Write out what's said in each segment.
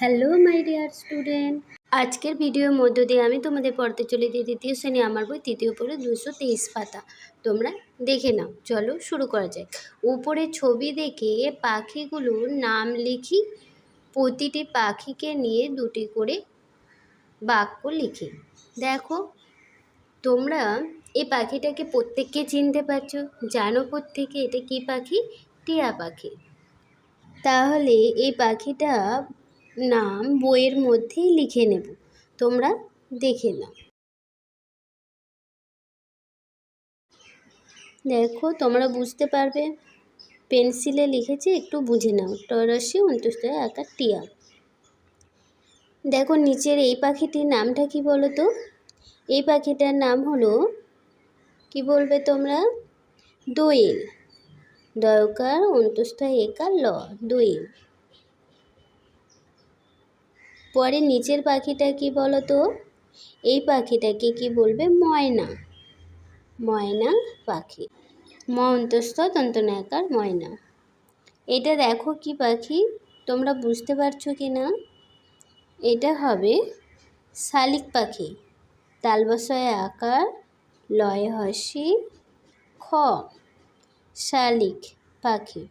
Hello my dear student, আজকের ভিডিওর মধ্য দিয়ে আমি তোমাদের পড়তে চলে যাই দ্বিতীয় শ্রেণী আমার বই তৃতীয় পড়ে 223 পাতা। তোমরা দেখে নাও। চলো শুরু করা যাক। উপরে ছবি দেখে পাখিগুলোর নাম লিখি। প্রতিটি পাখিকে নিয়ে দুটি করে বাক্য লিখি। দেখো, তোমরা এই পাখিটাকে প্রত্যেককে চিনতে পারছো, জানো প্রত্যেকে এটা কি পাখি? টিয়া পাখি। তাহলে এই পাখিটা নাম বইয়ের মধ্যেই লিখে নেব। তোমরা দেখে নাও। দেখো, তোমরা বুঝতে পারবে। পেন্সিলে লিখেছি, একটু বুঝে নাও। টরসি অন্ত্যেষ্টায় আকার টিয়া। দেখো, নিচের এই পাখিটির নামটা কি বলো তো? এই পাখিটার নাম হলো, কি বলবে তোমরা? দোয়েল। দয়কার অন্ত্যেষ্টায় একার ল, দোয়েল। পরে নিচের পাখিটা কি বলো তো? এই পাখিটাকে কি বলবে? ময়না। ময়না পাখি। ম অন্তস্থ দন্তনাকার ময়না। এটা দেখো কি পাখি, তোমরা বুঝতে পারছো কি না? এটা হবে শালিক পাখি। তালবসায় আকার, লয়ে হসি খ, শালিক পাখি।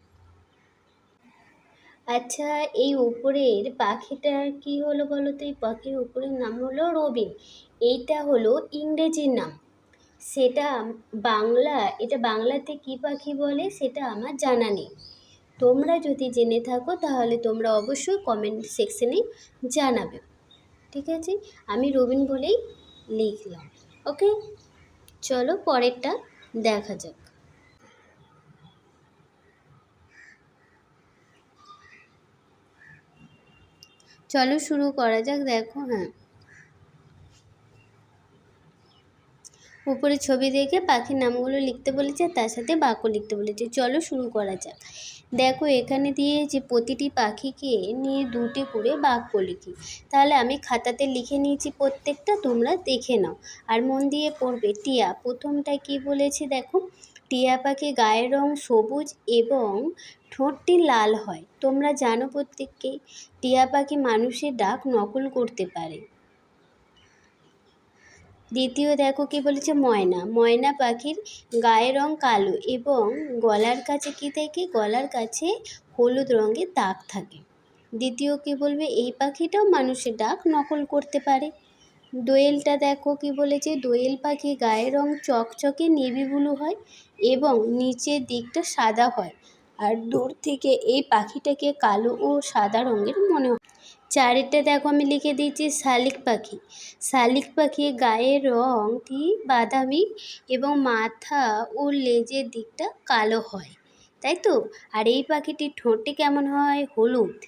আচ্ছা, এই উপরের পাখিটার কি হলো বলো তো? এই পাখির উপরের নাম হলো রবিন। এইটা হলো ইংরেজির নাম। সেটা এটা বাংলাতে কি পাখি বলে সেটা আমার জানা নেই। তোমরা যদি জেনে থাকো তাহলে তোমরা অবশ্যই কমেন্ট সেকশনে জানাবে। ঠিক আছে, আমি রবিন বলেই লিখলাম। ওকে, চলো পরেরটা দেখা যাক। চলো শুরু করা যাক। দেখো, উপরে ছবি দেখে পাখির নামগুলো লিখতে বলেছে, তার সাথে বাক্য লিখতে বলেছে। চলো শুরু করা যাক। দেখো, এখানে দিয়েছে প্রতিটি পাখিকে নিয়ে দুটি করে বাক্য লিখি। তাহলে আমি খাতাতে লিখে নিয়েছি প্রত্যেকটা, তোমরা দেখে নাও আর মন দিয়ে পড়বে। টিয়া, প্রথমটা কি বলেছে দেখো? টিয়া পাখি গায়ের রং সবুজ এবং ঠোঁটটি লাল হয়। তোমরা জানো প্রত্যেককেই টিয়া পাখি মানুষের ডাক নকল করতে পারে। দ্বিতীয় দেখো কি বলেছে? ময়না। ময়না পাখির গায়ের রং কালো এবং গলার কাছে কি থাকে? গলার কাছে হলুদ রঙের দাগ থাকে। দ্বিতীয় কি বলবে? এই পাখিটাও মানুষের ডাক নকল করতে পারে। দোয়েলটা দেখো কি বলেছে? দোয়েল পাখি গায়ের রং চকচকে নেভি ব্লু হয় এবং নিচের দিকটা সাদা হয়, আর দূর থেকে এই পাখিটাকে কালো ও সাদা রঙের মনে হয়। চারেরটা দেখো আমি লিখে দিয়েছি শালিক পাখি। শালিক পাখি গায়ের রংটি বাদামি এবং মাথা ও লেজের দিকটা কালো হয়, তাই তো? আর এই পাখিটির ঠোঁটটি কেমন হয়? হলুদ।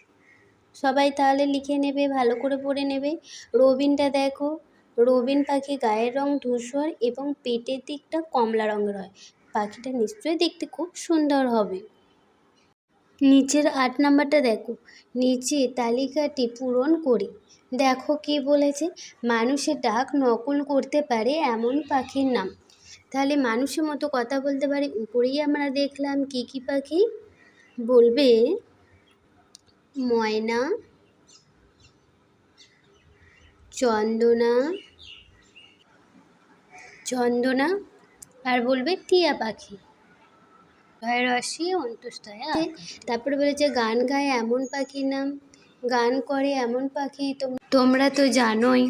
সবাই তাহলে লিখে নেবে, ভালো করে পড়ে নেবে। রবিনটা দেখো, রবিন পাখি গায়ের রং ধূসর এবং পেটের দিকটা কমলা রঙের হয়। পাখিটা নিশ্চয়ই দেখতে খুব সুন্দর হবে। নিচের 8 নাম্বারটা দেখো, নিচে তালিকাটি পূরণ করি। দেখো কি বলেছে? মানুষের ডাক নকল করতে পারে এমন পাখির নাম। তাহলে মানুষের মতো কথা বলতে পারে, উপরেই আমরা দেখলাম কি কি পাখি বলবে? ময়না, চন্দনা, চন্দনা, আর বলবে টিয়া পাখি। রসি অন্ত্যেষ্টায়। তারপরে বলেছে গান গায় এমন পাখির নাম। গান করে এমন পাখি তোমরা তো জানোই।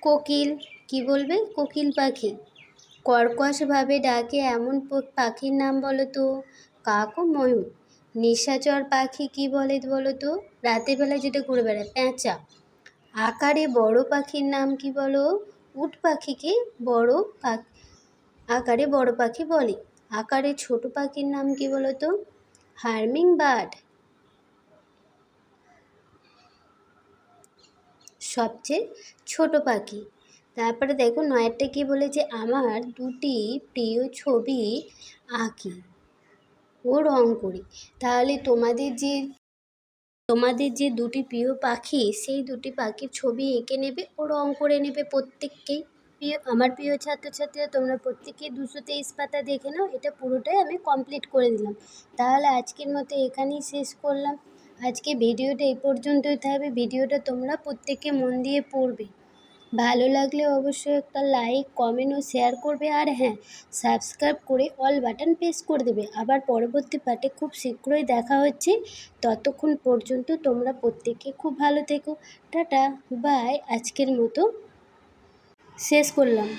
কোকিল, কি বলবে? কোকিল পাখি। কর্কশভাবে ডাকে এমন পাখির নাম বলো তো? কাক ও ময়ূর। নিশাচর পাখি কি বলে বলো তো? রাতের বেলা যেটা ঘুরে বেড়ায়, পেঁচা। আকারে বড় পাখির নাম কি বলো? উট পাখিকে বড় পাখি, আকারে বড় পাখি বলে। আকারে ছোট পাখির নাম কি বলো তো? Harming bird. সবচেয়ে ছোট পাখি। তারপরে দেখো 9টা কি বলেছে? আমার দুটি প্রিয় ছবি আঁকি ও রং করি। তাহলে তোমাদের যে দুটি প্রিয় পাখি, সেই দুটি পাখির ছবি এঁকে নেবে ও রং করে নেবে প্রত্যেককেই। আমার প্রিয় ছাত্রছাত্রীরা, তোমরা প্রত্যেকে 223 পাতা দেখে নাও। এটা পুরোটাই আমি কমপ্লিট করে দিলাম। তাহলে আজকের মতো এখানেই শেষ করলাম। আজকে ভিডিওটা এই পর্যন্তই থাকবে। ভিডিওটা তোমরা প্রত্যেকে মন দিয়ে পড়বে। ভালো লাগলে অবশ্যই একটা লাইক, কমেন্ট ও শেয়ার করবে। আর হ্যাঁ, সাবস্ক্রাইব করে অল বাটন প্রেস করে দেবে। আবার পরবর্তী পার্টে খুব শীঘ্রই দেখা হচ্ছে। ততক্ষণ পর্যন্ত তোমরা প্রত্যেকে খুব ভালো থেকো। Tata, bye. আজকের মতো শেষ করলাম।